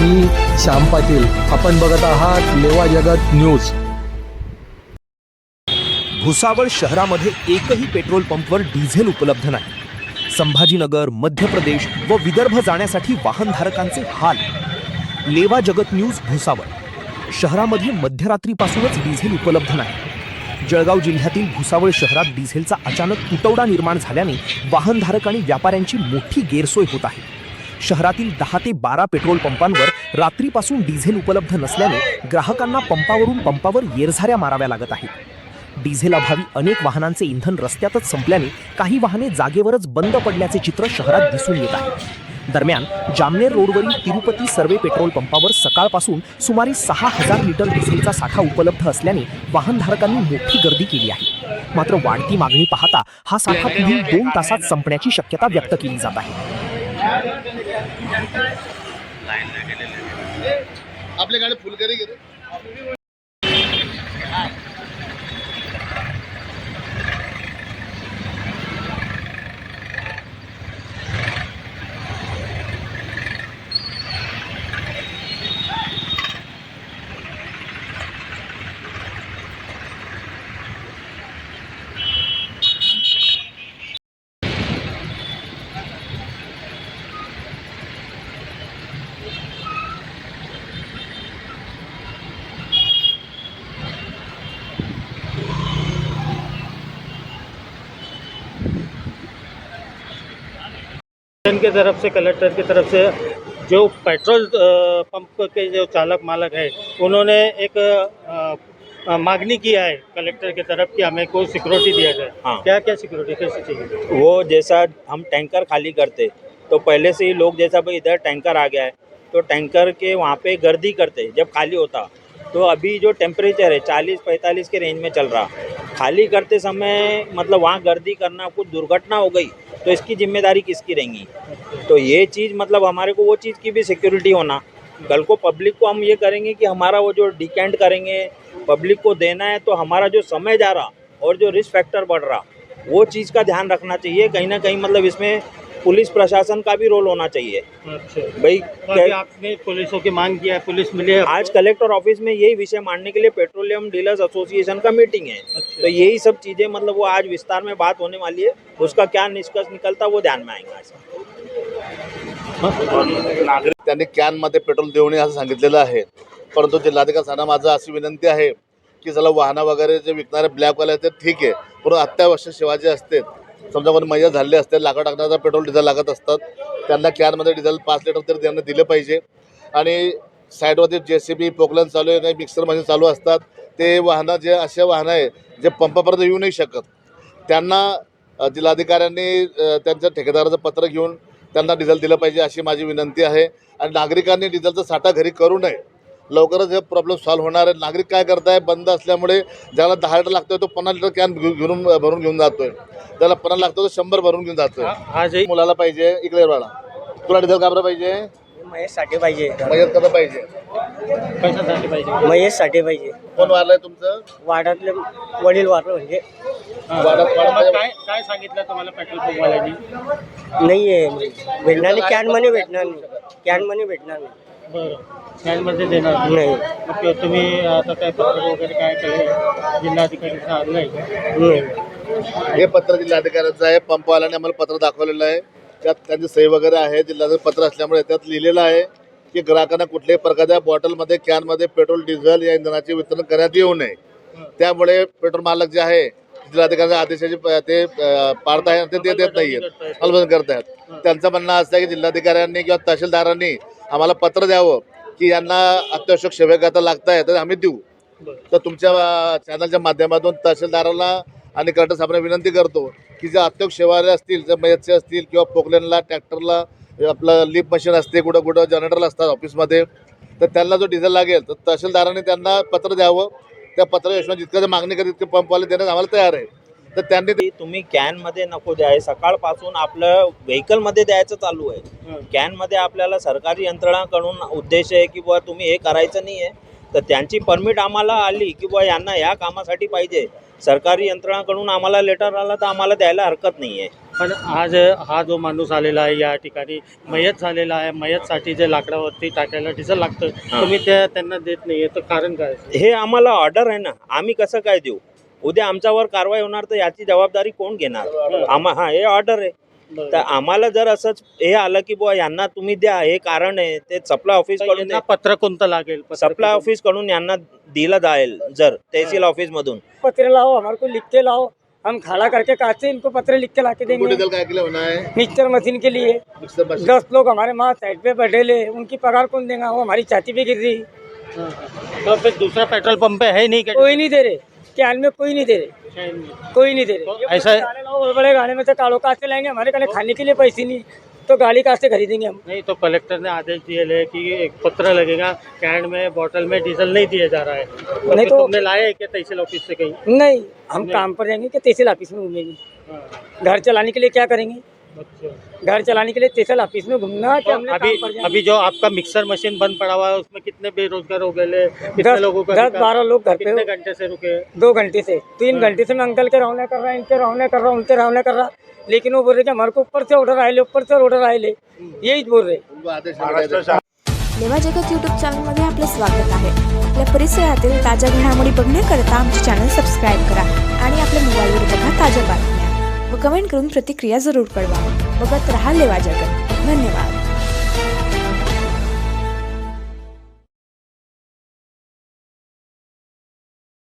मी श्याम पाटील. आपण बघत आहात लेवा जगत न्यूज. भुसावळ शहरामध्ये एकही पेट्रोल पंपवर डिझेल उपलब्ध नाही. संभाजीनगर, मध्य प्रदेश व विदर्भ जाण्यासाठी वाहनधारकांचे हाल. लेवा जगत न्यूज भुसावळ. शहरामध्ये मध्यरात्रीपासूनच डिझेल उपलब्ध नाही. जळगाव जिल्ह्यातील भुसावळ शहरात डिझेलचा अचानक तुटवडा निर्माण झाल्याने वाहनधारक आणि व्यापाऱ्यांची मोठी गैरसोय होत आहे. शहरातील 10 ते 12 पेट्रोल पंपांवर रात्रीपासून डिझेल उपलब्ध नसल्याने ग्राहकांना पंपावरून पंपावर येरझाऱ्या माराव्या लागत आहेत. डिझेल अभावी अनेक वाहनांचे इंधन रस्त्यातच संपल्याने काही वाहने जागेवरच बंद पडल्याचे चित्र शहरात दिसून येत आहे. दरम्यान जामनेर रोडवरील तिरुपती सर्वे पेट्रोल पंपावर सकाळपासून सुमारे 6,000 लिटर डिझेलचा साठा उपलब्ध असल्याने वाहनधारकांनी मोठी गर्दी केली आहे. मात्र वाढती मागणी पाहता हा साठा पुढील 2 तासात संपण्याची शक्यता व्यक्त केली जात आहे. आपली गाडी फुल करी गेली. के तरफ से, कलेक्टर की तरफ से जो पेट्रोल पंप के जो चालक मालक है उन्होंने एक मांगनी किया है कलेक्टर की तरफ कि हमें कोई सिक्योरिटी दिया जाए. हाँ. क्या क्या सिक्योरिटी कैसे चाहिए? वो जैसा हम टैंकर खाली करते तो पहले से ही लोग जैसा भाई इधर टैंकर आ गया है तो टैंकर के वहाँ पे गर्दी करते जब खाली होता. तो अभी जो टेम्परेचर है 40-45 के रेंज में चल रहा. खाली करते समय मतलब वहाँ गर्दी करना, कुछ दुर्घटना हो गई तो इसकी जिम्मेदारी किसकी रहेंगी? तो ये चीज़ मतलब हमारे को वो चीज़ की भी सिक्योरिटी होना. कल को पब्लिक को हम ये करेंगे कि हमारा वो जो डिकेंट करेंगे पब्लिक को देना है तो हमारा जो समय जा रहा और जो रिस्क फैक्टर बढ़ रहा वो चीज़ का ध्यान रखना चाहिए. कहीं ना कहीं मतलब इसमें पुलिस प्रशासन का भी रोल होना चाहिए. अच्छा भाई तो आपने पुलिसों की मांग किया है, पुलिस मिली है? आज कलेक्टर ऑफिस में यही विषय मांगने के लिए पेट्रोलियम डीलर्स एसोसिएशन का मीटिंग है. अच्छा. तो यही सब चीज़ें मतलब वो आज विस्तार में बात होने वाली है. उसका क्या निष्कर्ष निकलता वो ध्यान में आएगा. नागरिक त्यांनी कॅनमध्ये पेट्रोल देऊ नये असं सांगितलेलं आहे. परंतु जिल्हाधिकाऱ्यांना माझं अशी विनंती आहे की चला वाहनं वगैरे जे विकणारे ब्लॅकवाले आहेत ते ठीक आहे, परंतु अत्यावश्यक सेवा जे असते समजा कोणी मैया झाले असते लाकड टाकण्याचा पेट्रोल डिझेल लागत असतात त्यांना कॅनमध्ये डिझेल 5 लिटर तरी त्यांना दिलं पाहिजे. आणि साईडवरती JCB पोकलन चालू आहे, काही मिक्सर मशीन चालू असतात ते वाहनं जे असे वाहनं आहे जे पंपापर्यंत येऊ नाही शकत त्यांना जिल्हाधिकाऱ्यांनी त्यांच्या ठेकेदाराचं पत्र घेऊन त्यांना डिझेल दिलं पाहिजे अशी माझी विनंती आहे. आणि नागरिकांनी डिझेलचा साठा घरी करू नये. लवकरच हे प्रॉब्लेम सॉल्व्ह होणार आहे. नागरिक काय करताय बंद असल्यामुळे ज्याला 10 लिटर लागतोय तो 50 लिटर कॅन भरून घेऊन जातोय. त्याला 50 लागतो तो 100 भरून घेऊन जातोय. आजही मुलाला पाहिजे इकडे बाळा तुला डिझेल का बरं पाहिजे? महेशसाठी पाहिजे. मयत कसं पाहिजे? पैशासाठी पाहिजे. महेशसाठी पाहिजे. कोण वारलंय तुमचं? वाड्यातले वडील वारलं म्हणजे वाड्यात काय सांगितलं तुम्हाला पेट्रोल पंपवाल्यांनी? नाही आहे भेटणार नाही. कॅन मनी भेटणार नाही. कॅन मनी भेटणार नाही. बरं कॅनमध्ये देणार नाही. मग तुम्ही आता काय पत्र वगैरे काय केलं जिल्हाधिकाऱ्यांचं आणलं आहे का? नाही. हे पत्र जिल्हाधिकाऱ्यांचं आहे. पंपवाल्याने आम्हाला पत्र दाखवलेलं आहे. त्यात त्यांची सही वगैरे आहे. जिल्ह्याचं पत्र असल्यामुळे त्यात लिहिलेलं आहे की ग्राहकांना कुठल्याही प्रकारच्या बॉटलमध्ये कॅनमध्ये पेट्रोल डिझेल या इंधनाचे वितरण करण्यात येऊ नये. त्यामुळे पेट्रोल मालक जे आहे जिल्हाधिकाऱ्यांच्या आदेशाची ते पाळत आहे ते देत नाही आहेत, अलबंद करत आहेत. त्यांचं म्हणणं असं आहे की जिल्हाधिकाऱ्यांनी किंवा तहसीलदारांनी आम्हाला पत्र द्यावं की यांना अत्यावश्यक सेवेकरता लागत आहे तर आम्ही देऊ. तर तुमच्या चॅनलच्या माध्यमातून तहसीलदाराला आणि कलेक्टर साहेबांना विनंती करतो की जे अत्यावश्यक सेवा असतील जर मयतचे असतील किंवा पोकलेनला ट्रॅक्टरला आपलं लिफ्ट मशीन असते कुठं कुठं जनरेटर असतात ऑफिसमध्ये तर त्यांना जो डिझेल लागेल तर तहसीलदारांनी त्यांना पत्र द्यावं. त्या पत्र यशवंत जितकं मागणी करीत तितके पंपवाले देण्यास आम्हाला तयार आहे. तर त्यांनी तुम्ही कॅनमध्ये नको द्याय. सकाळपासून आपलं व्हेकलमध्ये द्यायचं चालू आहे. कॅनमध्ये आपल्याला सरकारी यंत्रणाकडून उद्देश आहे की बुवा तुम्ही हे करायचं नाही आहे. तर त्यांची परमिट आम्हाला आली की बुवा यांना ह्या कामासाठी पाहिजे, सरकारी यंत्रणाकडून आम्हाला लेटर आला तर आम्हाला द्यायला हरकत नाही आहे. पण आज हा जो माणूस आलेला आहे या ठिकाणी मयत झालेला आहे, मयतसाठी जे लाकडावरती टाकायला डिझेल लागतं तुम्ही त्यांना देत नाही आहे, तर कारण काय? हे आम्हाला ऑर्डर आहे ना, आम्ही कसं काय देऊ? उद्या आमच्यावर कारवाई होणार तर याची जबाबदारी कोण घेणार? हे ऑर्डर आहे. तर आम्हाला जर असंच हे आलं की बुवा यांना तुम्ही द्या, हे कारण आहे, ते सप्लाय ऑफिस कडून यांना पत्र कोणतं लागेल? सप्लाय ऑफिस कडून यांना दिलं जाईल, जर तहसील ऑफिस मधून पत्र लाओ, हमारे को लिख के लाओ, हम खड़ा करके काटते इनको पत्र लिख के ला के देंगे। डीजल काय किलो होना है? मिक्सचर मशीन के लिए मिक्सर मशीन 10 लोग हमारे वहाँ साइड पे बैठे ले, उनकी पगार कौन देगा? वो हमारी छाती पे गिर रही, तो फिर दूसरा पेट्रोल पंप है नहीं क्या? कोई नहीं दे रहे, कैन में कोई नहीं दे रहे, कोई नहीं दे रहे। ऐसा है? बड़े बड़े गाड़ी में से कालो कहाँ से लाएंगे? हमारे कने खाने के लिए पैसे नहीं, तो गाड़ी कहाँ से खरीदेंगे हम? नहीं, तो कलेक्टर ने आदेश दिए है कि एक पत्र लगेगा, कैन में बोतल में डीजल नहीं दिया जा रहा है। तो नहीं फिर तो- तुमने लाया है क्या तहसील ऑफिस से कहीं? नहीं, हम काम पर जाएंगे कि तहसील ऑफिस में घूमेंगे? घर चलाने के लिए क्या करेंगे? अच्छा। घर चलाने के लिए तहसील ऑफिस में घूमना कि हमने अभी काम पर जाना? अभी जो आपका मिक्सर मशीन बंद पड़ा हुआ है उसमें कितने बेरोजगार हो गए? कितने लोगों का 10-12 लोग घर पे कितने हो। घंटे से रुके? 2 घंटे से 3 घंटे से मैं अंकल के रौने कर रहा, इनके रौने कर रहा, उनके रौने कर रहा, लेकिन वो बोल रहे कि हमारे को ऊपर से ऑर्डर आए, ऊपर से ऑर्डर आए, यही बोल रहे। उनको आदेश मिळाले. लेवा जगत यूट्यूब चॅनलमध्ये आपलं स्वागत आहे. आपल्या परिसरातील ताज्या घडामोडी बघण्याकरता आमचे चॅनल सबस्क्राईब करा आणि आपल्या मोबाईलवर बघा ताज्या बातम्या व कमेंट करून प्रतिक्रिया जरूर कळवा. बघत रहा लेवा जगत. धन्यवाद.